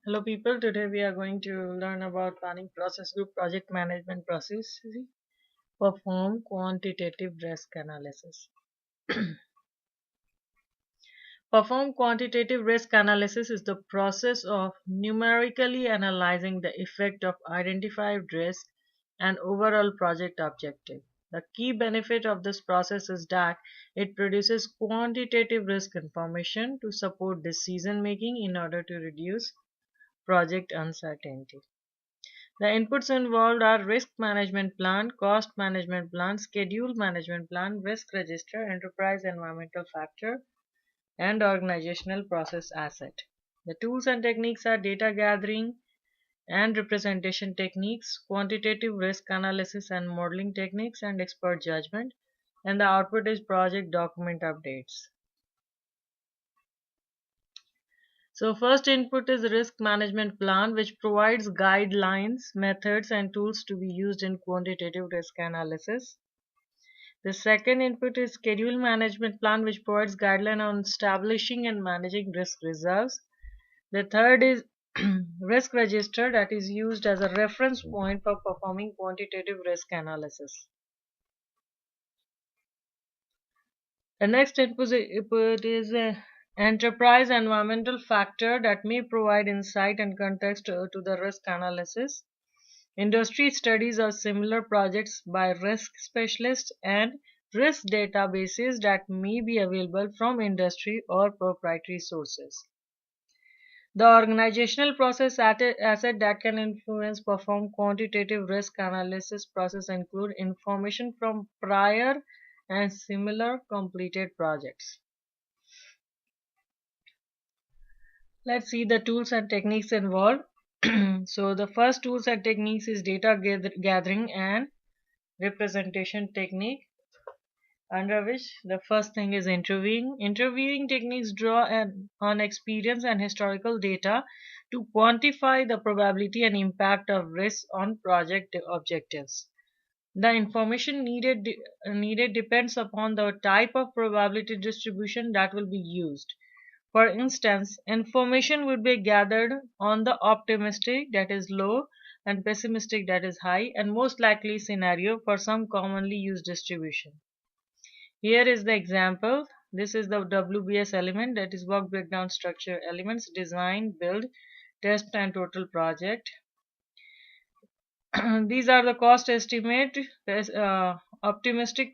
Hello people, today we are going to learn about planning process group project management process. Perform quantitative risk analysis. Perform quantitative risk analysis is the process of numerically analyzing the effect of identified risk and overall project objective. The key benefit of this process is that it produces quantitative risk information to support decision making in order to reduce project uncertainty. The inputs involved are risk management plan, cost management plan, schedule management plan, risk register, enterprise environmental factor, and organizational process asset. The tools and techniques are data gathering and representation techniques, quantitative risk analysis and modeling techniques, and expert judgment. And the output is project document updates. So first input is risk management plan, which provides guidelines, methods, and tools to be used in quantitative risk analysis. The second input is schedule management plan, which provides guideline on establishing and managing risk reserves. The third is risk register, that is used as a reference point for performing quantitative risk analysis. The next input is enterprise environmental factor that may provide insight and context to the risk analysis. Industry studies of similar projects by risk specialists and risk databases that may be available from industry or proprietary sources. The organizational process asset that can influence perform quantitative risk analysis process include information from prior and similar completed projects. Let's see the tools and techniques involved. So the first tools and techniques is data gathering and representation technique, under which the first thing is interviewing. Interviewing techniques draw on experience and historical data to quantify the probability and impact of risks on project objectives. The information needed depends upon the type of probability distribution that will be used. For instance, information would be gathered on the optimistic, that is low, and pessimistic, that is high, and most likely scenario for some commonly used distribution. Here is the example. This is the WBS element, that is work breakdown structure elements: design, build, test, and total project. These are the cost estimate. Optimistic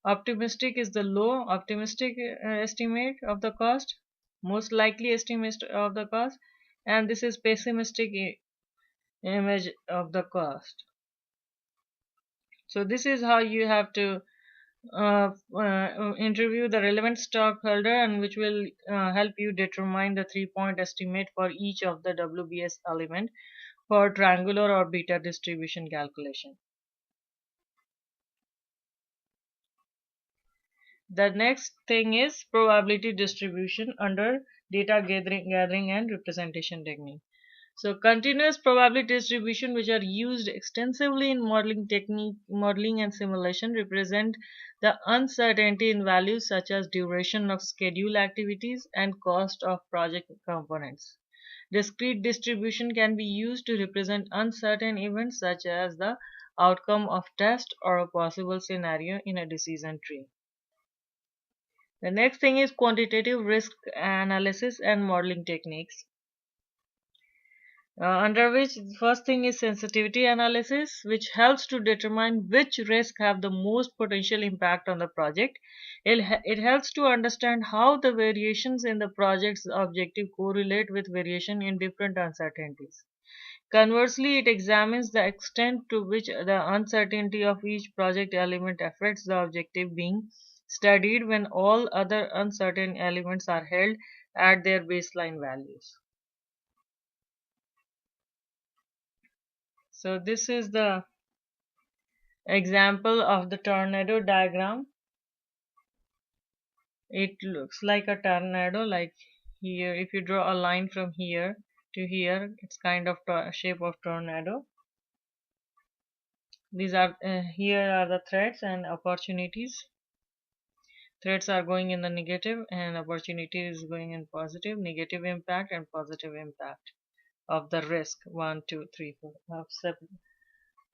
optimistic is the low optimistic estimate of the cost, most likely estimate of the cost, and this is pessimistic image of the cost. So this is how you have to interview the relevant stockholder, and which will help you determine the 3-point estimate for each of the WBS element for triangular or beta distribution calculation. The next thing is probability distribution under data gathering and representation technique. So continuous probability distribution, which are used extensively in modeling and simulation, represent the uncertainty in values such as duration of schedule activities and cost of project components. Discrete distribution can be used to represent uncertain events such as the outcome of test or a possible scenario in a decision tree. The next thing is quantitative risk analysis and modeling techniques, under which the first thing is sensitivity analysis, which helps to determine which risks have the most potential impact on the project. It helps to understand how the variations in the project's objective correlate with variation in different uncertainties. Conversely, it examines the extent to which the uncertainty of each project element affects the objective being studied when all other uncertain elements are held at their baseline values. So this is the example of the tornado diagram. It looks like a tornado, like here. If you draw a line from here to here, it's kind of shape of tornado. These are here are the threats and opportunities. Threats are going in the negative and opportunity is going in positive. Negative impact and positive impact. of the risk. 7.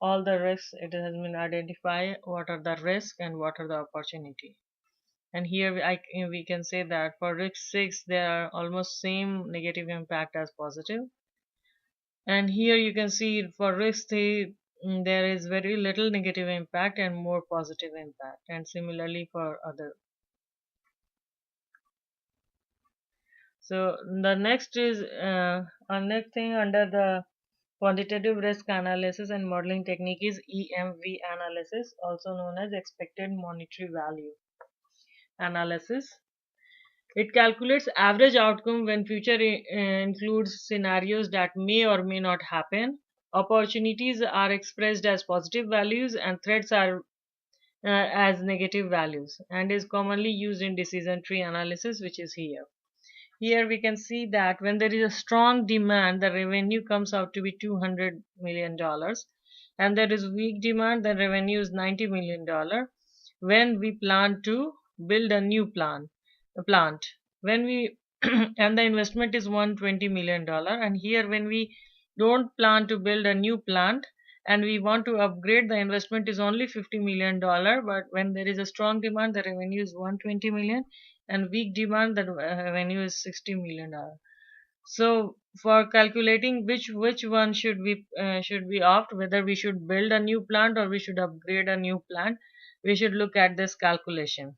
All the risks, it has been identified what are the risks and what are the opportunity. And here we can say that for risk 6 there are almost same negative impact as positive. And here you can see for risk 3 there is very little negative impact and more positive impact, and similarly for other. So the next is our next thing under the quantitative risk analysis and modeling technique is EMV analysis, also known as expected monetary value analysis. It calculates average outcome when future includes scenarios that may or may not happen. Opportunities are expressed as positive values and threats are as negative values, and is commonly used in decision tree analysis, which is here. Here we can see that when there is a strong demand, the revenue comes out to be $200 million, and there is weak demand, the revenue is $90 million. When we plan to build a plant, when we and the investment is $120 million, and here when we don't plan to build a new plant and we want to upgrade, the investment is only $50 million, but when there is a strong demand, the revenue is $120 million, and weak demand, the revenue is $60 million. So for calculating which one should we opt, whether we should build a new plant or we should upgrade a new plant, we should look at this calculation.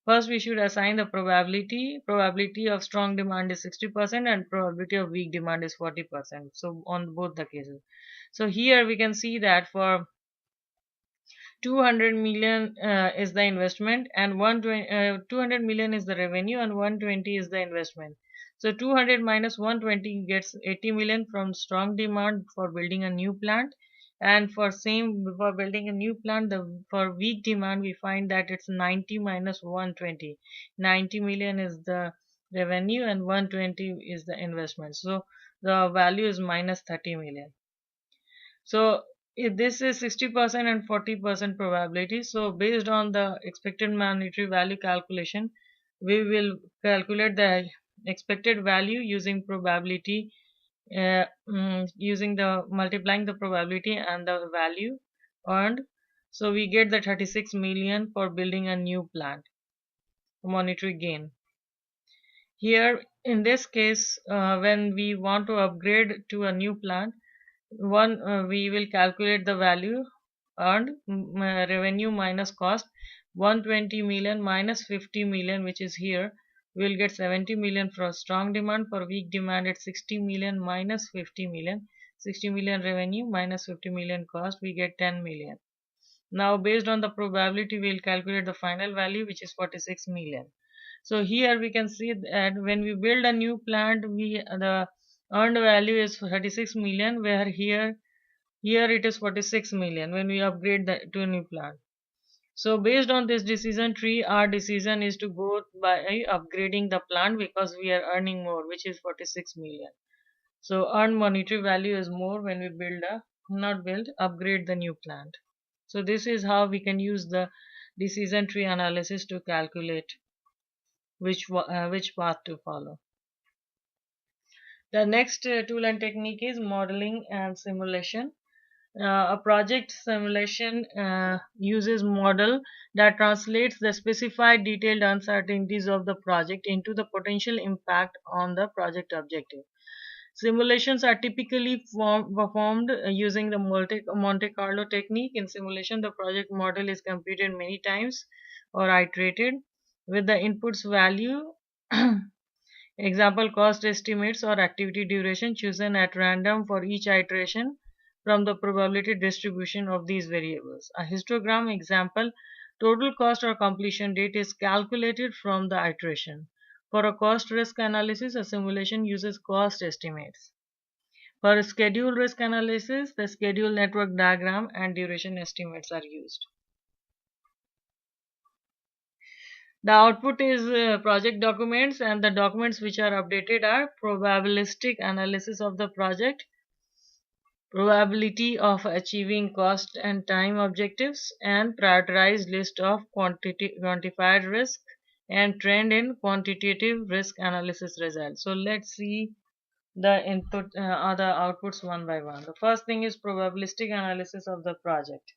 First we should assign the probability of strong demand is 60% and probability of weak demand is 40%, so on both the cases. So here we can see that for 200 million is the investment, and 200 million is the revenue, and 120 is the investment. So 200 minus 120 gets 80 million from strong demand for building a new plant, and for building a new plant, for weak demand we find that it's 90 minus 120. 90 million is the revenue and 120 is the investment, so the value is minus 30 million. So if this is 60% and 40% probability, so based on the expected monetary value calculation, we will calculate the expected value using probability, using the multiplying the probability and the value earned. So we get the 36 million for building a new plant monetary gain. Here in this case, when we want to upgrade to a new plant, we will calculate the value earned, revenue minus cost, 120 million minus 50 million, which is here. We will get 70 million for strong demand. For weak demand it's 60 million minus 50 million. 60 million revenue minus 50 million cost, we get 10 million. Now based on the probability we will calculate the final value, which is 46 million. So here we can see that when we build a new plant, the earned value is 36 million, where here it is 46 million when we upgrade to a new plant. So based on this decision tree, our decision is to go by upgrading the plant because we are earning more, which is 46 million. So earned monetary value is more when we upgrade the new plant. So this is how we can use the decision tree analysis to calculate which path to follow. The next tool and technique is modeling and simulation. A project simulation uses model that translates the specified detailed uncertainties of the project into the potential impact on the project objective. Simulations are typically performed using the Monte Carlo technique. In simulation, the project model is computed many times or iterated with the inputs value example cost estimates or activity duration chosen at random for each iteration from the probability distribution of these variables. A histogram example, total cost or completion date is calculated from the iteration. For a cost risk analysis, a simulation uses cost estimates. For a schedule risk analysis, the schedule network diagram and duration estimates are used. The output is project documents, and the documents which are updated are probabilistic analysis of the project, probability of achieving cost and time objectives, and prioritized list of quantified risk and trend in quantitative risk analysis results. So let's see the input or the outputs one by one. The first thing is probabilistic analysis of the project,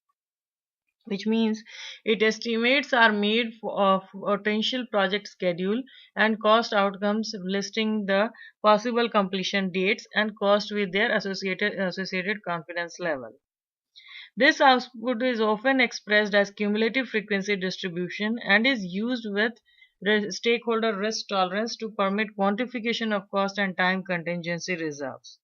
which means it estimates are made of potential project schedule and cost outcomes, listing the possible completion dates and cost with their associated confidence level. This output is often expressed as cumulative frequency distribution and is used with stakeholder risk tolerance to permit quantification of cost and time contingency reserves.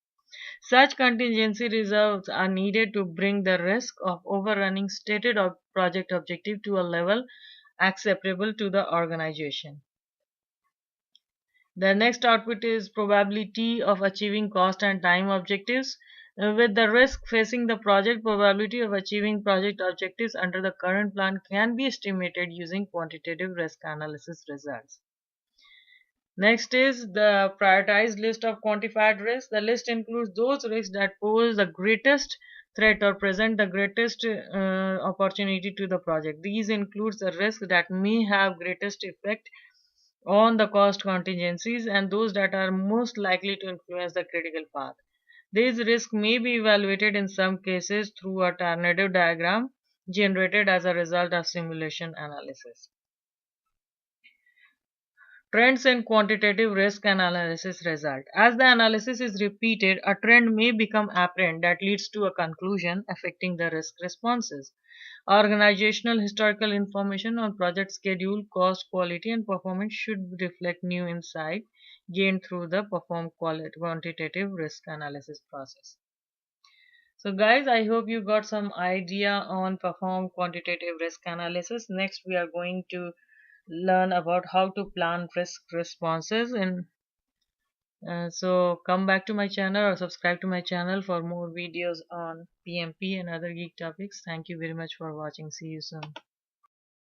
Such contingency reserves are needed to bring the risk of overrunning stated project objective to a level acceptable to the organization. The next output is probability of achieving cost and time objectives. With the risk facing the project, probability of achieving project objectives under the current plan can be estimated using quantitative risk analysis results. Next is the prioritized list of quantified risks. The list includes those risks that pose the greatest threat or present the greatest opportunity to the project. These includes the risks that may have greatest effect on the cost contingencies and those that are most likely to influence the critical path. These risks may be evaluated in some cases through a tornado diagram generated as a result of simulation analysis. Trends in quantitative risk analysis result. As the analysis is repeated, a trend may become apparent that leads to a conclusion affecting the risk responses. Organizational historical information on project schedule, cost, quality, and performance should reflect new insight gained through the quantitative risk analysis process. So guys, I hope you got some idea on perform quantitative risk analysis. Next, we are going to learn about how to plan risk responses and so come back to my channel or subscribe to my channel for more videos on PMP and other geek topics. Thank you very much for watching. See you soon.